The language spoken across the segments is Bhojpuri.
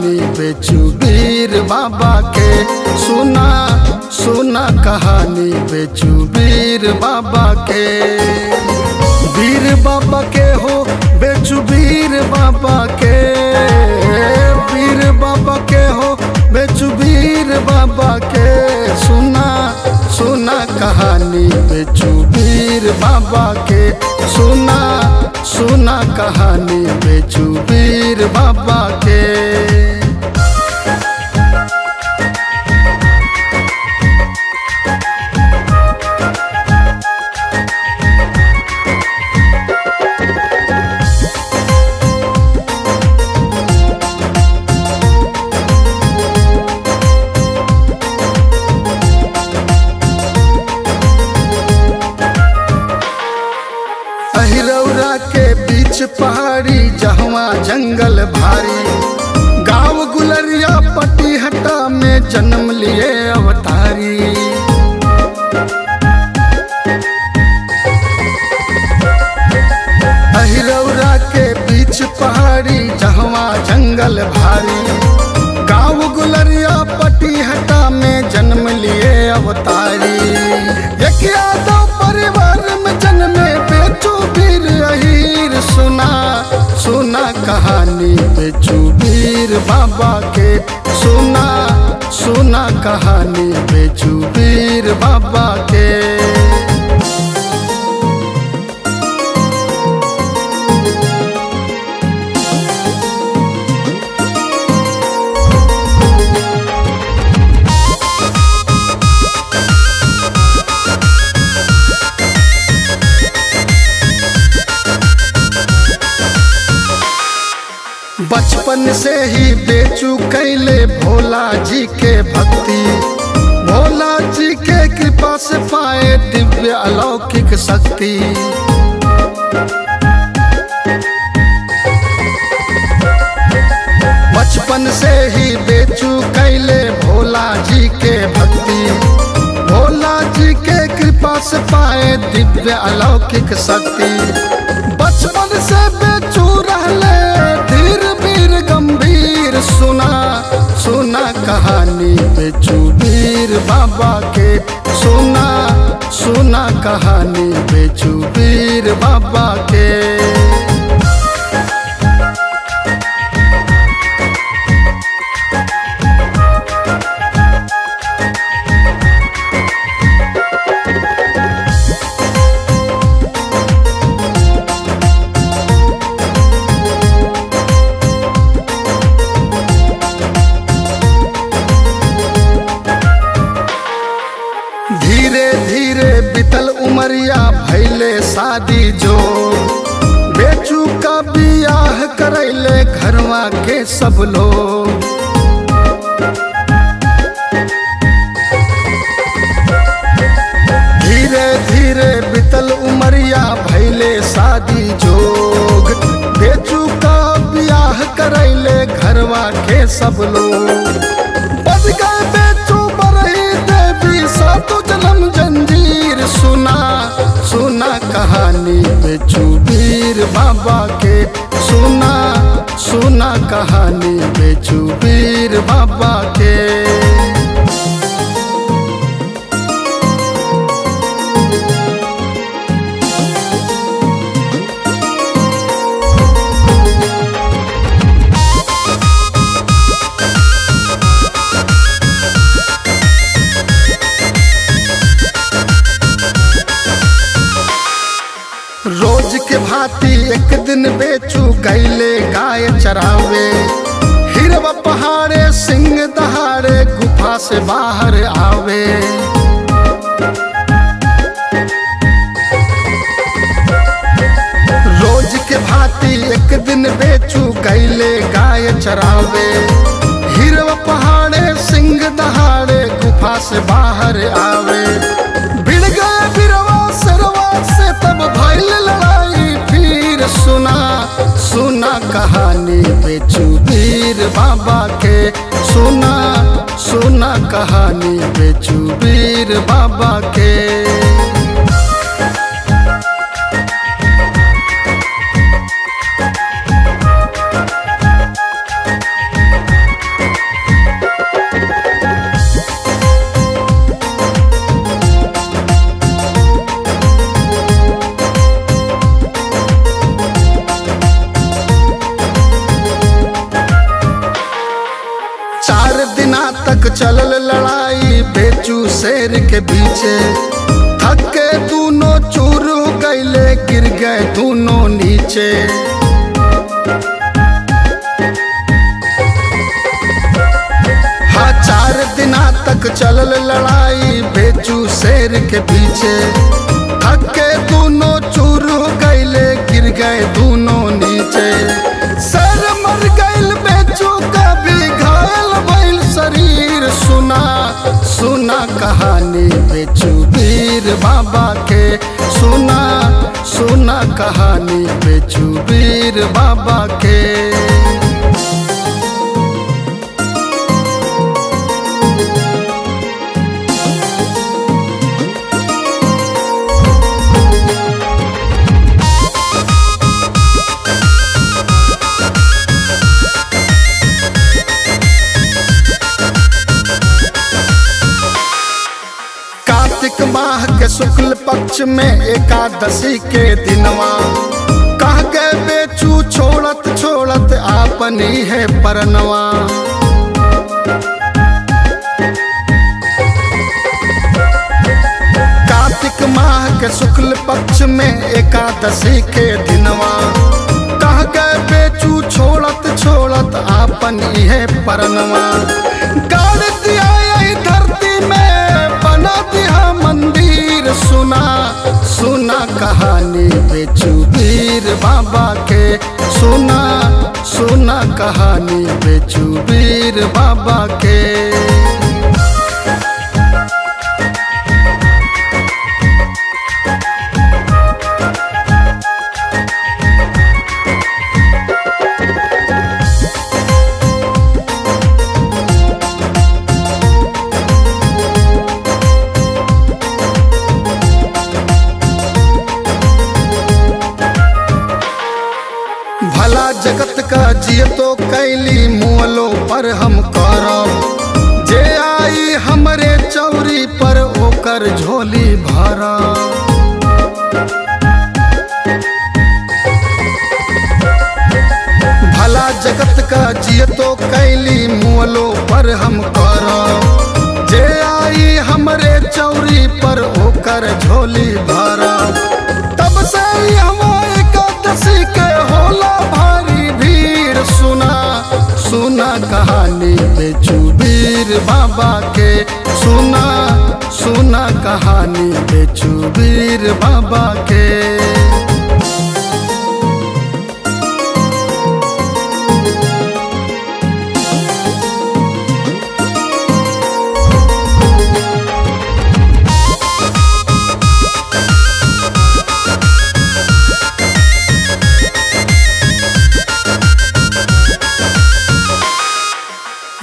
कहानी बेचू वीर बाबा के। सुना सुना कहानी बेचू वीर बाबा के। वीर बाबा के हो बेचू वीर बाबा के। वीर बाबा के हो बेचू वीर बाबा के। सुना सुना कहानी बेचू वीर बाबा के। सुना सुना कहानी बेचू वीर बाबा के। अहिरौरा के बीच पहाड़ी जहवा जंगल भारी। गाँव गुलरिया पटिहटा में जन्म लिए अवतारी। अहिरौरा के बीच पहाड़ी जहवा जंगल भारी। गाँव गुलरिया पटिहटा में जन्म लिए अवतारी। एक यादव परिवार में जन्मे बेचू वीर अहीर। सुना सुना कहानी बेचू वीर बाबा के। सुना सुना कहानी बेचू वीर बाबा के। बचपन से ही बेचू कैले भोला जी के भक्ति। भोला जी के कृपा से पाए दिव्य अलौकिक शक्ति। बचपन से ही बेचू कैले भोला जी के भक्ति। भोला जी के कृपा से पाए दिव्य अलौकिक शक्ति। बचपन से बेचू रहले धीर वीर गंभीर। सुना सुना कहानी बेचू वीर बाबा के। सुना सुना कहानी बेचू वीर बाबा के। धीरे धीरे बीतल उमरिया भैले शादी जो। बेचू का बियाह करैले घरवा के सब लोग। धीरे धीरे बीतल उमरिया भैले शादी जोग। बेचू का बियाह करैले घरवा के सब लोग। बज गए बेचू बरही देवी सातों जन्म जंजीर। सुना सुना कहानी बेचू वीर बाबा के। सुना सुना कहानी बेचू वीर बाबा के। रोज के भांति एक दिन बेचू गैले गाय चरावे। हिरवा पहाड़े सिंह दहाड़े गुफा से बाहर आवे। रोज के भांति एक दिन बेचू गैले गाय चरावे। हिरवा पहाड़े सिंह दहाड़े गुफा से बाहर आवे। भिड़ गए बिरवा सरवा से तब भइल लड़ाई फिर। सुना सुना कहानी बेचू वीर बाबा के। सुना सुना कहानी बेचू वीर बाबा के। शेर के पीछे। थके दोनों चूर हो गईले, गिर गए दोनों नीचे। हाँ 4 दिना तक चलल लड़ाई बेचू शेर के पीछे। थके दोनों चूर हो गईले, गिर गए दोनों नीचे। सर मर गईल बेचू का भी घायल भइल शरीर। सुना सुना कहानी बेचू वीर बाबा के। सुना सुना कहानी बेचू वीर बाबा के। कार्तिक माह के शुक्ल पक्ष में एकादशी के दिनवा। कह गए बेचू छोड़त छोड़त आपन ही है परनवा। कार्तिक माह के शुक्ल पक्ष में एकादशी के दिनवा। कह गए बेचू छोड़त छोड़त आपन ही है परनवा। गाड़ दिया यही धरती में, बना दिया मंदिर। सुना सुना कहानी बेचू वीर बाबा के। सुना सुना कहानी बेचू वीर बाबा के। भला जगत का जिय तो कैली मुअलो पर हम करब। जे आई हमरे चौरी पर ओकर झोली भरब। भला जगत का जिय तो कैली मुअलो पर हम करब। जे आई हमरे चौरी पर ओकर झोली भरब। तब से हम एकादशी के होला भारी भीड़। सुना सुना कहानी बेचू वीर बाबा के। सुना सुना कहानी बेचू वीर बाबा के।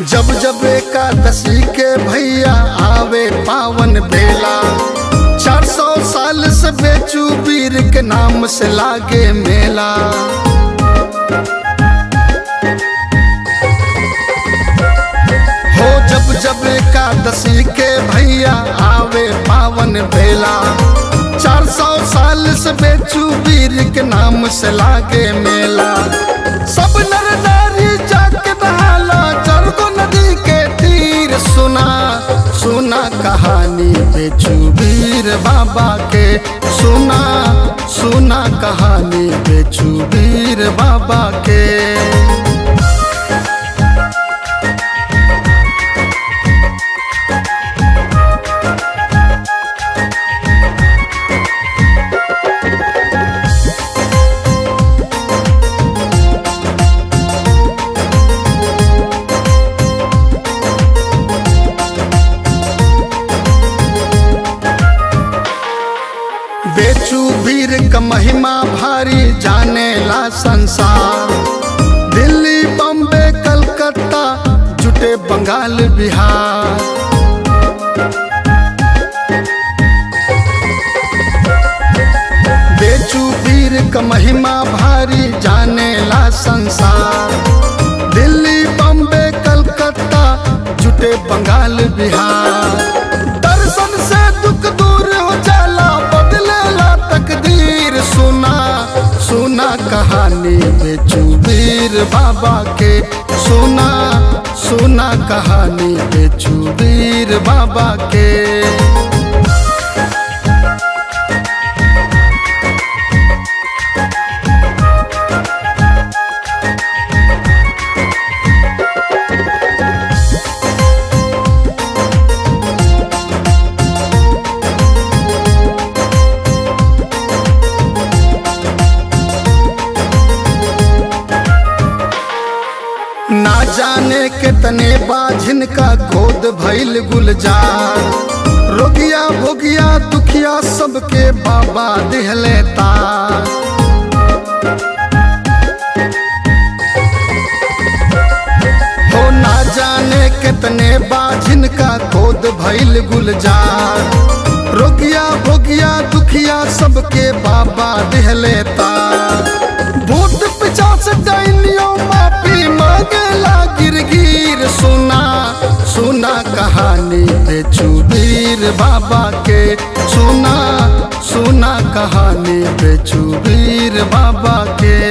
जब जब एकादशी के भैया आवे पावन बेला। 400 साल से बेचू वीर के नाम से लागे मेला। हो जब जब एकादशी के भैया आवे पावन बेला। 400 साल से बेचू वीर के नाम से लागे मेला। सब नर नारी जाके नहाला जरगो नदी के तीर। सुना सुना कहानी बेचू वीर बाबा के। सुना सुना कहानी बेचू वीर बाबा के। बेचू वीर का महिमा भारी जाने ला संसार। दिल्ली बम्बे कलकत्ता जुटे बंगाल बिहार। बेचू वीर का महिमा भारी जाने ला संसार। दिल्ली बम्बे कलकत्ता जुटे बंगाल बिहार। दर्शन से दुख दूर हो जाला, बदलेला तकदीर। सुना सुना कहानी बेचू वीर बाबा के। सुना सुना कहानी बेचू वीर बाबा के। केतने बाझिन का गोद भइल गुलजार। रोगिया भोगिया दुखिया सबके बाबा दिहले तार। हो ना जाने कितने बाझिन का गोद भइल गुलजार। रोगिया भोगिया दुखिया सबके बाबा दिहले तार। भूत पिशाच डाइनियों माफी मांगेला गिरगिर। सुना सुना कहानी बेचूबीर बाबा के। सुना सुना कहानी बेचूबीर बाबा के।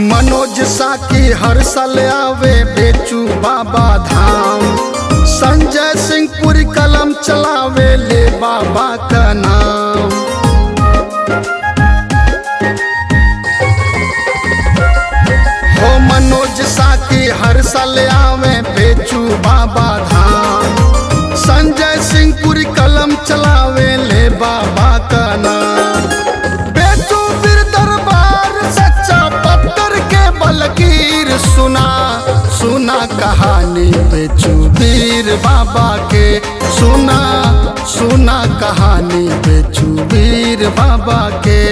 मनोज साकी हर साल आवे बेचू बाबा धाम। संजय सिंह पूरी कलम चलावे ले बाबा का नाम। हो मनोज साकी हर साल आवे बेचू बाबा धाम। संजय सिंह पूरी कलम चलावे ले बाबा का नाम। बेचू फिर दरबार सच्चा पत्थर के बलकीर। सुना सुना कहानी बेचूबीर बाबा के। सुना सुना कहानी बेचूबीर बाबा के।